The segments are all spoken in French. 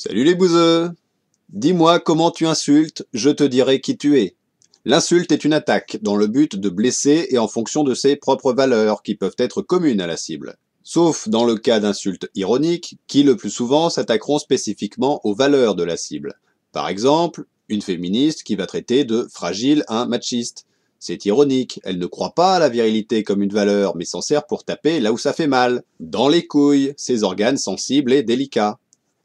Salut les bouseux! Dis-moi comment tu insultes, je te dirai qui tu es. L'insulte est une attaque, dans le but de blesser et en fonction de ses propres valeurs, qui peuvent être communes à la cible. Sauf dans le cas d'insultes ironiques, qui le plus souvent s'attaqueront spécifiquement aux valeurs de la cible. Par exemple, une féministe qui va traiter de fragile un machiste. C'est ironique, elle ne croit pas à la virilité comme une valeur, mais s'en sert pour taper là où ça fait mal. Dans les couilles, ses organes sensibles et délicats.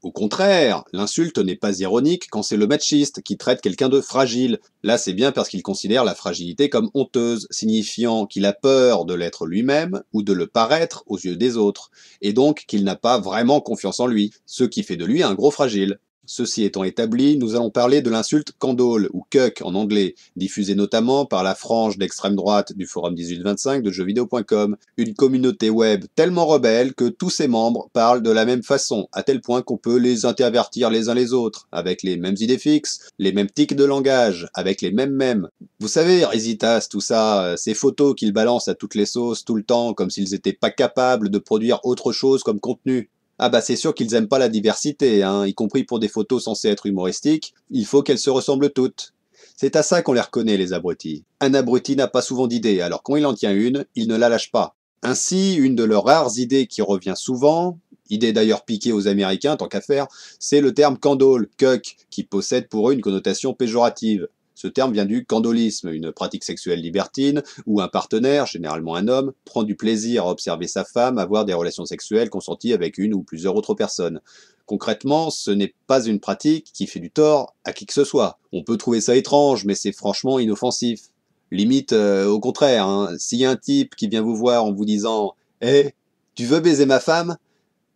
Au contraire, l'insulte n'est pas ironique quand c'est le machiste qui traite quelqu'un de fragile. Là, c'est bien parce qu'il considère la fragilité comme honteuse, signifiant qu'il a peur de l'être lui-même ou de le paraître aux yeux des autres, et donc qu'il n'a pas vraiment confiance en lui, ce qui fait de lui un gros fragile. Ceci étant établi, nous allons parler de l'insulte candole, ou cuck en anglais, diffusée notamment par la frange d'extrême droite du forum 1825 de jeuxvideo.com, une communauté web tellement rebelle que tous ses membres parlent de la même façon, à tel point qu'on peut les intervertir les uns les autres, avec les mêmes idées fixes, les mêmes tics de langage, avec les mêmes mèmes. Vous savez, Résitas, tout ça, ces photos qu'ils balancent à toutes les sauces tout le temps, comme s'ils n'étaient pas capables de produire autre chose comme contenu. Ah bah c'est sûr qu'ils aiment pas la diversité, hein, y compris pour des photos censées être humoristiques, il faut qu'elles se ressemblent toutes. C'est à ça qu'on les reconnaît, les abrutis. Un abruti n'a pas souvent d'idées, alors quand il en tient une, il ne la lâche pas. Ainsi, une de leurs rares idées qui revient souvent, idée d'ailleurs piquée aux Américains tant qu'à faire, c'est le terme candole, cuck, qui possède pour eux une connotation péjorative. Ce terme vient du candolisme, une pratique sexuelle libertine, où un partenaire, généralement un homme, prend du plaisir à observer sa femme avoir des relations sexuelles consenties avec une ou plusieurs autres personnes. Concrètement, ce n'est pas une pratique qui fait du tort à qui que ce soit. On peut trouver ça étrange, mais c'est franchement inoffensif. Limite, au contraire, hein, s'il y a un type qui vient vous voir en vous disant « Eh, tu veux baiser ma femme ?»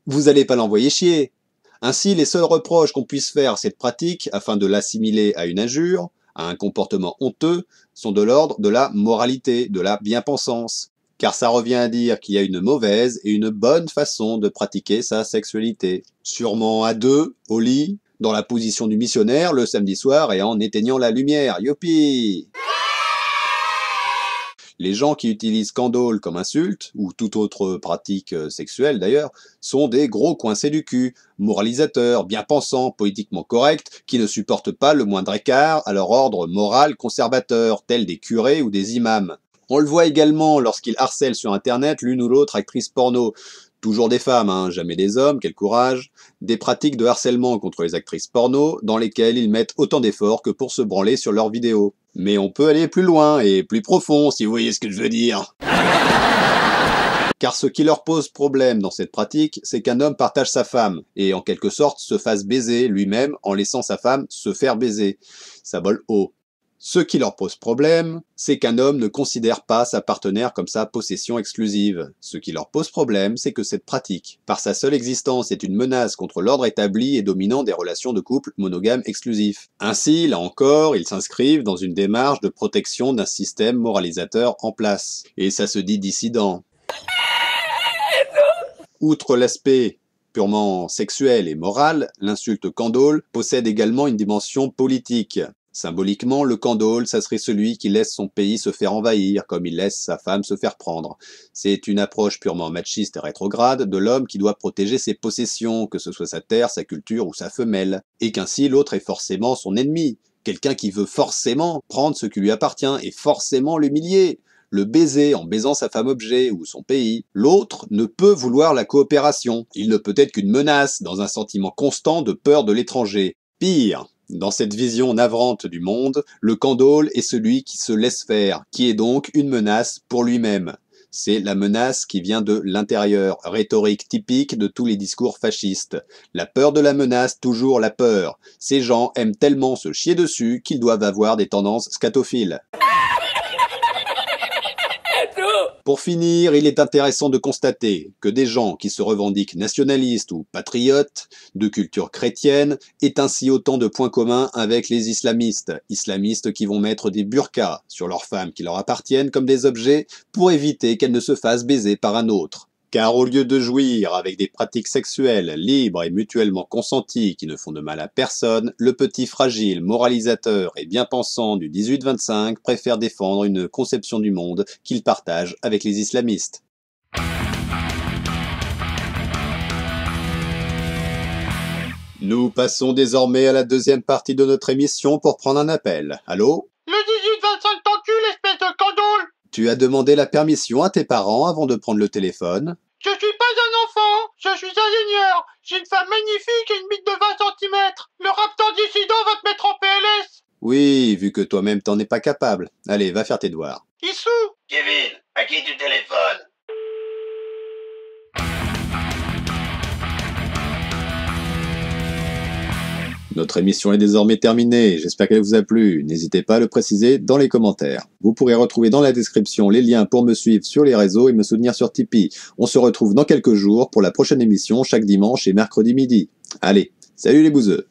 vous allez pas l'envoyer chier. Ainsi, les seuls reproches qu'on puisse faire à cette pratique, afin de l'assimiler à une injure, à un comportement honteux, sont de l'ordre de la moralité, de la bien-pensance. Car ça revient à dire qu'il y a une mauvaise et une bonne façon de pratiquer sa sexualité. Sûrement à deux, au lit, dans la position du missionnaire le samedi soir et en éteignant la lumière. Youpi! Les gens qui utilisent candole comme insulte, ou toute autre pratique sexuelle d'ailleurs, sont des gros coincés du cul, moralisateurs, bien pensants, politiquement corrects, qui ne supportent pas le moindre écart à leur ordre moral conservateur, tels des curés ou des imams. On le voit également lorsqu'ils harcèlent sur internet l'une ou l'autre actrice porno. Toujours des femmes, hein, jamais des hommes, quel courage. Des pratiques de harcèlement contre les actrices porno, dans lesquelles ils mettent autant d'efforts que pour se branler sur leurs vidéos. Mais on peut aller plus loin et plus profond, si vous voyez ce que je veux dire. Car ce qui leur pose problème dans cette pratique, c'est qu'un homme partage sa femme, et en quelque sorte se fasse baiser lui-même en laissant sa femme se faire baiser. Ça vole haut. Ce qui leur pose problème, c'est qu'un homme ne considère pas sa partenaire comme sa possession exclusive. Ce qui leur pose problème, c'est que cette pratique, par sa seule existence, est une menace contre l'ordre établi et dominant des relations de couple monogames exclusifs. Ainsi, là encore, ils s'inscrivent dans une démarche de protection d'un système moralisateur en place. Et ça se dit dissident. Outre l'aspect purement sexuel et moral, l'insulte candole possède également une dimension politique. Symboliquement, le candole, ça serait celui qui laisse son pays se faire envahir, comme il laisse sa femme se faire prendre. C'est une approche purement machiste et rétrograde de l'homme qui doit protéger ses possessions, que ce soit sa terre, sa culture ou sa femelle, et qu'ainsi l'autre est forcément son ennemi, quelqu'un qui veut forcément prendre ce qui lui appartient et forcément l'humilier, le baiser en baisant sa femme objet ou son pays. L'autre ne peut vouloir la coopération, il ne peut être qu'une menace dans un sentiment constant de peur de l'étranger. Pire, dans cette vision navrante du monde, le candole est celui qui se laisse faire, qui est donc une menace pour lui-même. C'est la menace qui vient de l'intérieur, rhétorique typique de tous les discours fascistes. La peur de la menace, toujours la peur. Ces gens aiment tellement se chier dessus qu'ils doivent avoir des tendances scatophiles. Pour finir, il est intéressant de constater que des gens qui se revendiquent nationalistes ou patriotes de culture chrétienne aient ainsi autant de points communs avec les islamistes qui vont mettre des burqas sur leurs femmes qui leur appartiennent comme des objets pour éviter qu'elles ne se fassent baiser par un autre. Car au lieu de jouir avec des pratiques sexuelles libres et mutuellement consenties qui ne font de mal à personne, le petit fragile moralisateur et bien pensant du 18-25 préfère défendre une conception du monde qu'il partage avec les islamistes. Nous passons désormais à la deuxième partie de notre émission pour prendre un appel. Allô? Le 18-25 t'encule, espèce de candoule! Tu as demandé la permission à tes parents avant de prendre le téléphone? Je suis pas un enfant, je suis ingénieur. J'ai une femme magnifique et une bite de 20 centimètres. Le raptor dissident va te mettre en PLS. Oui, vu que toi-même t'en es pas capable. Allez, va faire tes devoirs. Issou! Kevin, à qui tu téléphones? Notre émission est désormais terminée, j'espère qu'elle vous a plu, n'hésitez pas à le préciser dans les commentaires. Vous pourrez retrouver dans la description les liens pour me suivre sur les réseaux et me soutenir sur Tipeee. On se retrouve dans quelques jours pour la prochaine émission chaque dimanche et mercredi midi. Allez, salut les bouseux!